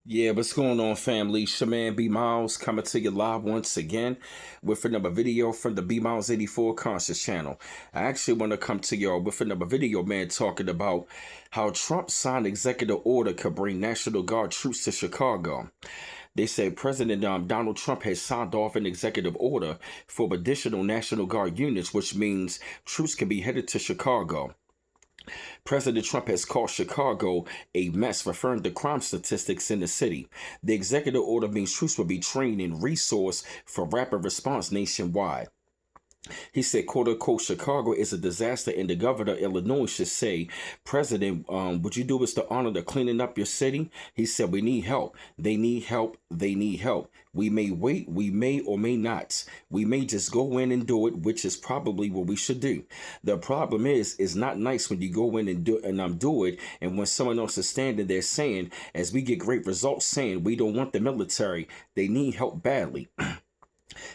Yeah, what's going on, family? Shaman B Miles coming to you live once again with another video from the B Miles 84 Conscious channel. I actually want to come to y'all with another video, man, talking about how Trump signed executive order could bring National Guard troops to Chicago. They say President Donald Trump has signed off an executive order for additional National Guard units, which means troops can be headed to Chicago. President Trump has called Chicago a mess, referring to crime statistics in the city. The executive order means troops will be trained and resourced for rapid response nationwide. He said, quote unquote, Chicago is a disaster, and the governor of Illinois should say, President, would you do us the honor of cleaning up your city? He said, we need help. They need help. They need help. We may wait. We may or may not. We may just go in and do it, which is probably what we should do. The problem is, it's not nice when you go in and do it, and when someone else is standing there saying, as we get great results, saying we don't want the military, they need help badly.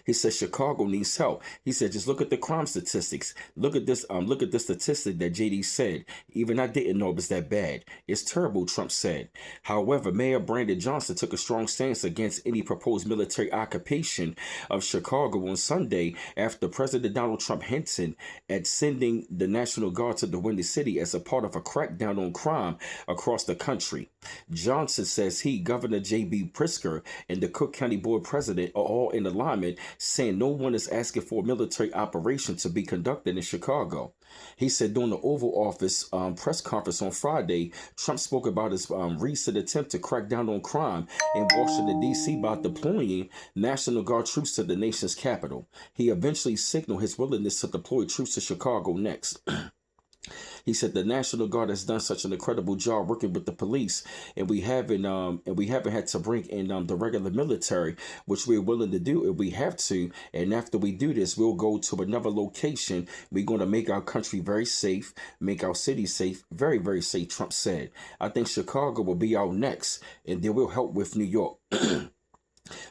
He said Chicago needs help. He said, just look at the crime statistics. Look at this. Look at the statistic that JD said. Even I didn't know it was that bad. It's terrible, Trump said. However, Mayor Brandon Johnson took a strong stance against any proposed military occupation of Chicago on Sunday after President Donald Trump hinted at sending the National Guard to the Windy City as a part of a crackdown on crime across the country. Johnson says he, Governor J.B. Pritzker, and the Cook County Board President are all in alignment, saying no one is asking for a military operation to be conducted in Chicago. He said during the Oval Office press conference on Friday, Trump spoke about his recent attempt to crack down on crime in Washington, D.C. by deploying National Guard troops to the nation's capital. He eventually signaled his willingness to deploy troops to Chicago next. He said the National Guard has done such an incredible job working with the police, and we haven't had to bring in the regular military, which we're willing to do if we have to. And after we do this, we'll go to another location. We're going to make our country very safe, make our city safe, very, very safe, Trump said. I think Chicago will be out next, and then we'll help with New York.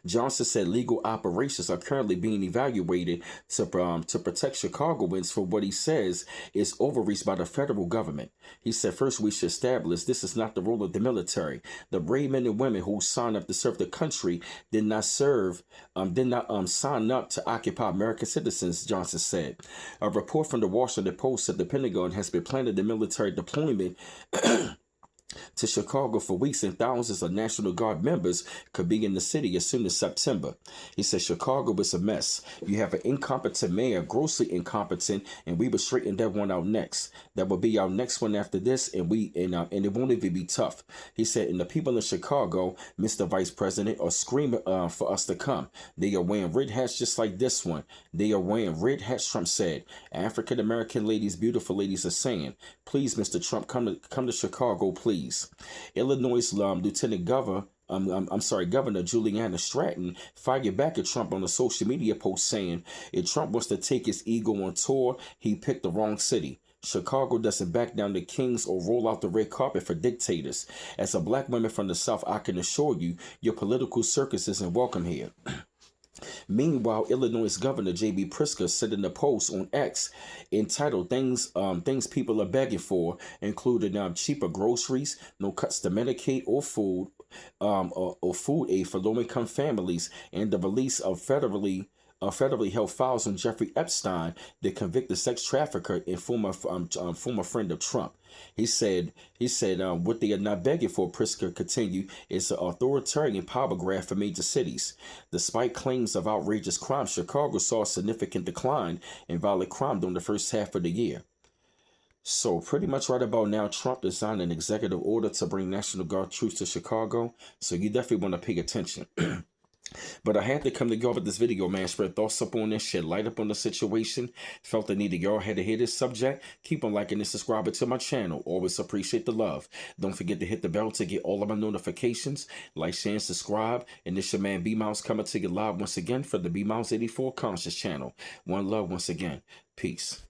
Johnson said legal operations are currently being evaluated to protect Chicagoans for what he says is overreach by the federal government. He said, first, we should establish this is not the role of the military. The brave men and women who signed up to serve the country did not sign up to occupy American citizens, Johnson said. A report from the Washington Post said the Pentagon has been planning the military deployment to Chicago for weeks, and thousands of National Guard members could be in the city as soon as September. He said Chicago is a mess. You have an incompetent mayor, grossly incompetent, and we will straighten that one out next. That will be our next one after this, and it won't even be tough. He said, and the people in Chicago, Mr. Vice President, are screaming for us to come. They are wearing red hats just like this one. They are wearing red hats, Trump said. African American ladies, beautiful ladies, are saying, please, Mr. Trump, come to Chicago, please. Illinois Lieutenant Governor Juliana Stratton fired back at Trump on a social media post saying, if Trump wants to take his ego on tour, he picked the wrong city. Chicago doesn't back down to kings or roll out the red carpet for dictators. As a black woman from the South, I can assure you, your political circus isn't welcome here. Meanwhile, Illinois Governor J.B. Pritzker said in a post on X entitled "Things People Are Begging For," including cheaper groceries, no cuts to Medicaid or food aid for low-income families, and the release of federally held files on Jeffrey Epstein, the convicted sex trafficker and former friend of Trump. He said what they are not begging for, Pritzker continued, is an authoritarian power grab for major cities. Despite claims of outrageous crime, Chicago saw a significant decline in violent crime during the first half of the year. So pretty much right about now, Trump has signed an executive order to bring National Guard troops to Chicago. So you definitely want to pay attention. But I had to come to y'all with this video, man. Spread thoughts up on this shit, light up on the situation. Felt the need that y'all had to hear this subject. Keep on liking and subscribing to my channel. Always appreciate the love. Don't forget to hit the bell to get all of my notifications. Like, share, and subscribe. And this your man B Miles coming to you live once again for the B Miles 84 Conscious channel. One love once again. Peace.